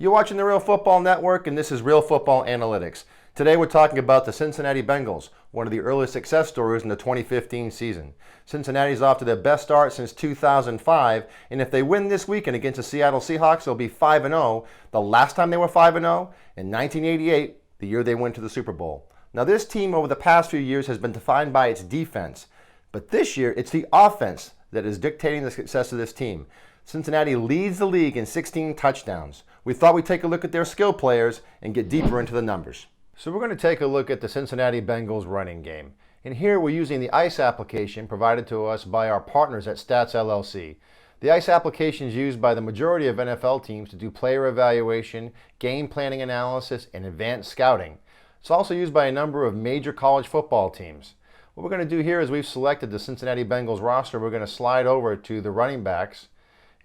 You're watching the Real Football Network, and this is Real Football Analytics. Today we're talking about the Cincinnati Bengals, one of the early success stories in the 2015 season. Cincinnati's off to their best start since 2005, and if they win this weekend against the Seattle Seahawks, they'll be 5-0. The last time they were 5-0, in 1988, the year they went to the Super Bowl. Now this team over the past few years has been defined by its defense, but this year it's the offense that is dictating the success of this team. Cincinnati leads the league in 16 touchdowns. We thought we'd take a look at their skill players and get deeper into the numbers. So we're going to take a look at the Cincinnati Bengals running game. And here we're using the ICE application provided to us by our partners at Stats LLC. The ICE application is used by the majority of NFL teams to do player evaluation, game planning analysis, and advanced scouting. It's also used by a number of major college football teams. What we're going to do here is we've selected the Cincinnati Bengals roster. We're going to slide over to the running backs.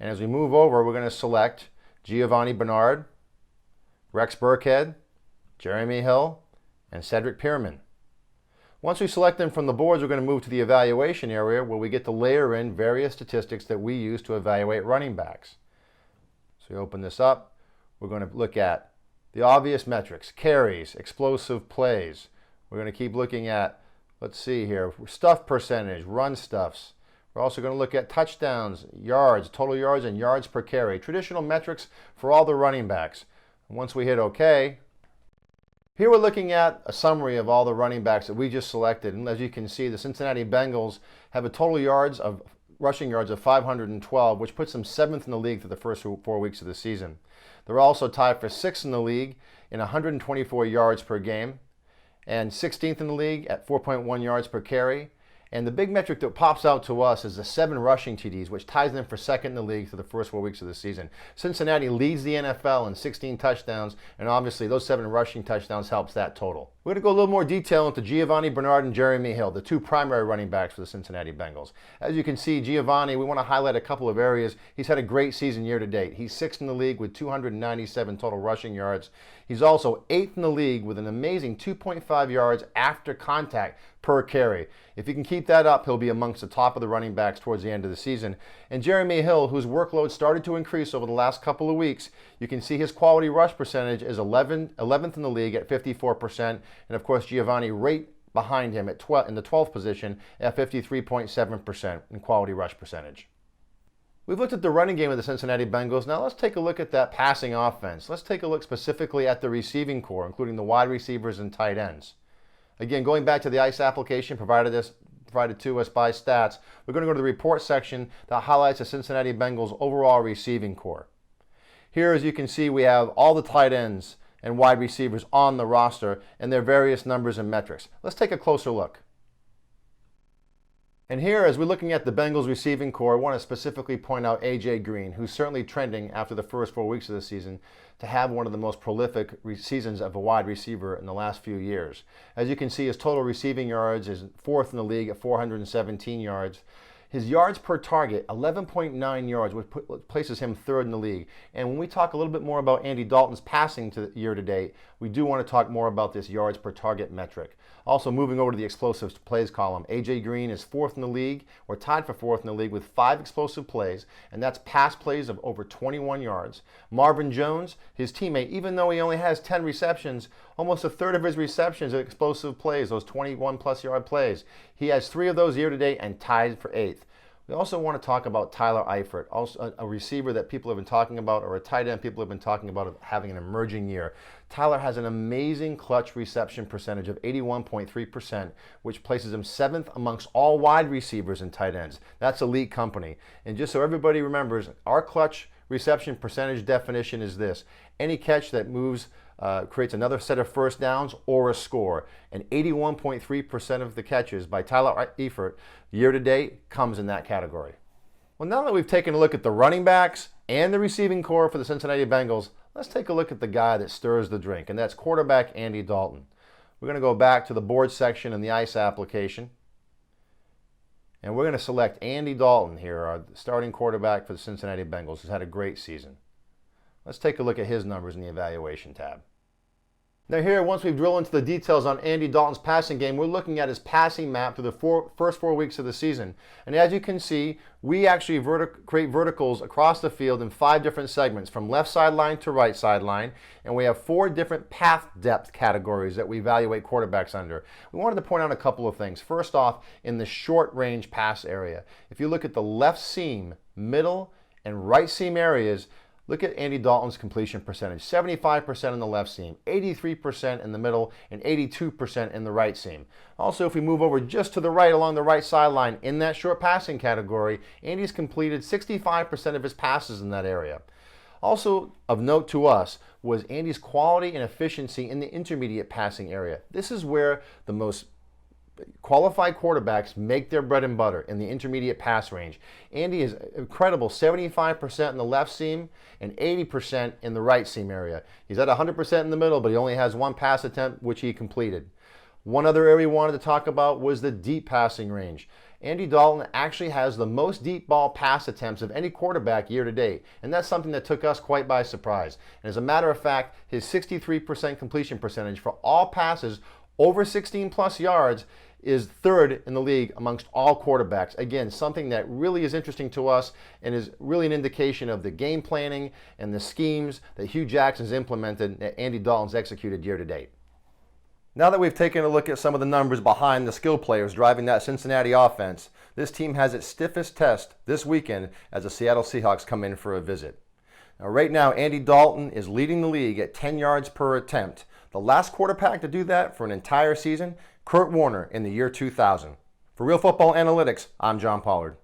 And as we move over, we're going to select Giovanni Bernard, Rex Burkhead, Jeremy Hill, and Cedric Pierman. Once we select them from the boards, we're going to move to the evaluation area where we get to layer in various statistics that we use to evaluate running backs. So we open this up. We're going to look at the obvious metrics, carries, explosive plays. We're going to keep looking at, let's see here, stuff percentage, run stuffs. We're also going to look at touchdowns, yards, total yards, and yards per carry. Traditional metrics for all the running backs. And once we hit OK, here we're looking at a summary of all the running backs that we just selected. And as you can see, the Cincinnati Bengals have a total rushing yards of 512, which puts them 7th in the league through the first 4 weeks of the season. They're also tied for 6th in the league in 124 yards per game and 16th in the league at 4.1 yards per carry. And the big metric that pops out to us is the 7 rushing TDs, which ties them for 2nd in the league through the first 4 weeks of the season. Cincinnati leads the NFL in 16 touchdowns, and obviously those 7 rushing touchdowns helps that total. We're going to go a little more detail into Giovanni Bernard and Jeremy Hill, the 2 primary running backs for the Cincinnati Bengals. As you can see, Giovanni, we want to highlight a couple of areas. He's had a great season year to date. He's 6th in the league with 297 total rushing yards. He's also 8th in the league with an amazing 2.5 yards after contact per carry. If he can keep that up, he'll be amongst the top of the running backs towards the end of the season. And Jeremy Hill, whose workload started to increase over the last couple of weeks, you can see his quality rush percentage is 11th in the league at 54%. And of course, Giovanni right behind him at in the 12th position at 53.7% in quality rush percentage. We've looked at the running game of the Cincinnati Bengals. Now let's take a look at that passing offense. Let's take a look specifically at the receiving core, including the wide receivers and tight ends. Again, going back to the ICE application provided to us by Stats, we're going to go to the report section that highlights the Cincinnati Bengals overall receiving core. Here, as you can see, we have all the tight ends and wide receivers on the roster and their various numbers and metrics. Let's take a closer look. And here, as we're looking at the Bengals receiving core, I want to specifically point out A.J. Green, who's certainly trending after the first 4 weeks of the season to have one of the most prolific seasons of a wide receiver in the last few years. As you can see, his total receiving yards is 4th in the league at 417 yards. His yards per target, 11.9 yards, which places him 3rd in the league. And when we talk a little bit more about Andy Dalton's passing year to date, we do want to talk more about this yards per target metric. Also, moving over to the explosive plays column, A.J. Green is 4th in the league, or tied for 4th in the league with 5 explosive plays, and that's pass plays of over 21 yards. Marvin Jones, his teammate, even though he only has 10 receptions, almost a third of his receptions are explosive plays, those 21-plus yard plays. He has 3 of those year to date and tied for 8th. We also want to talk about Tyler Eifert, also a receiver that people have been talking about, or a tight end people have been talking about having an emerging year. Tyler has an amazing clutch reception percentage of 81.3%, which places him 7th amongst all wide receivers and tight ends. That's elite company. And just so everybody remembers, our clutch reception percentage definition is this: any catch that moves creates another set of first downs or a score. And 81.3% of the catches by Tyler Eifert year to date comes in that category. Well, now that we've taken a look at the running backs and the receiving core for the Cincinnati Bengals, let's take a look at the guy that stirs the drink, and that's quarterback Andy Dalton. We're going to go back to the board section in the ICE application, and we're going to select Andy Dalton here, our starting quarterback for the Cincinnati Bengals, who's had a great season. Let's take a look at his numbers in the evaluation tab. Now here, once we've drilled into the details on Andy Dalton's passing game, we're looking at his passing map through the first 4 weeks of the season. And as you can see, we actually create verticals across the field in 5 different segments, from left sideline to right sideline. And we have 4 different path depth categories that we evaluate quarterbacks under. We wanted to point out a couple of things. First off, in the short range pass area, if you look at the left seam, middle, and right seam areas, look at Andy Dalton's completion percentage. 75% in the left seam, 83% in the middle, and 82% in the right seam. Also, if we move over just to the right along the right sideline in that short passing category, Andy's completed 65% of his passes in that area. Also of note to us was Andy's quality and efficiency in the intermediate passing area. This is where the most qualified quarterbacks make their bread and butter, in the intermediate pass range. Andy is incredible, 75% in the left seam and 80% in the right seam area. He's at 100% in the middle, but he only has 1 pass attempt, which he completed. One other area we wanted to talk about was the deep passing range. Andy Dalton actually has the most deep ball pass attempts of any quarterback year to date, and that's something that took us quite by surprise. And as a matter of fact, his 63% completion percentage for all passes over 16 plus yards is 3rd in the league amongst all quarterbacks. Again, something that really is interesting to us and is really an indication of the game planning and the schemes that Hue Jackson has implemented that Andy Dalton's executed year to date. Now that we've taken a look at some of the numbers behind the skill players driving that Cincinnati offense, this team has its stiffest test this weekend as the Seattle Seahawks come in for a visit. Now, right now, Andy Dalton is leading the league at 10 yards per attempt. The last quarterback to do that for an entire season, Kurt Warner, in the year 2000. For Real Football Analytics, I'm John Pollard.